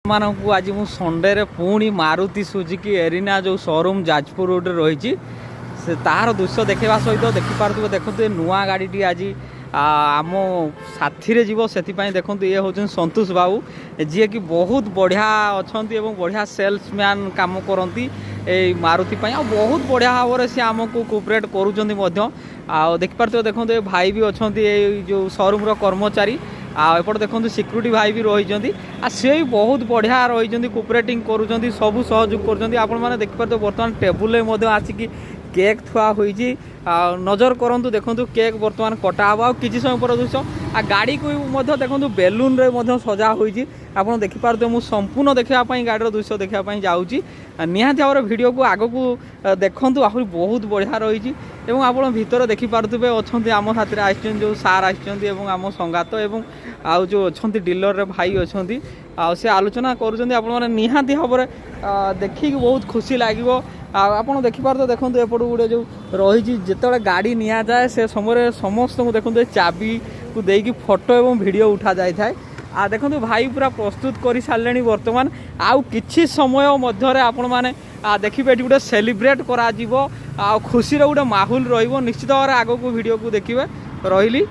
मानू आज मु संडे रे पुणी मारुति सुजुकी एरिना जो शोरूम जाजपुर रोड रही से तार दृश्य देखा सहित देखिपे देखते नुआ गाड़ी आज आम साथी जीव से देखो ये हूँ संतोष बाबू जी कि बहुत बढ़िया अच्छा बढ़िया सेल्समैन काम करती मारुति आ बहुत बढ़िया भाव में सी आमको कोऑपरेट करुँच देखिपे देखो ये भाई भी अच्छा जो शोरूम कर्मचारी आपटे देखो सिक्यूरीटी भाई भी रही सी भी बहुत बढ़िया रही कोऑपरेटिंग करुँच सब सहयोग कर देखिपे बर्तमान टेबुल आसिक केक थुआ होईची नजर करंतु देखंतु केक बर्तमान कटा हवा किछि समय पर दृश्य आ गाड़ी को देखो बेलून रे सजा होईची आपन देखि पारते मु संपूर्ण देखा गाड़ी दृश्य देखा जाऊँगी निहाती भाव वीडियो को आग को देखंतु आहरी बहुत बढ़िया रही आप भितर देखिपे अच्छा आम साथी आम जो सार आम संगात आउ जो अच्छा डीलर रे भाई अच्छा से आलोचना कर निहाती भाव में देखिक बहुत खुशी लगे आप देखिपार देखो एपट गोटे जो रही जिते गाड़ी नि जाए से समय समस्त को देखो चाबी को देकी फोटो एवं वीडियो उठा जाए देखो भाई पूरा प्रस्तुत कर सारे बर्तमान आउ किछि समय मध्य आपण मैंने देखिए ये गोटे सेलिब्रेट करा खुशी गोटे माहौल रहिबो निश्चित भाव आग को वीडियो को देखिए रही।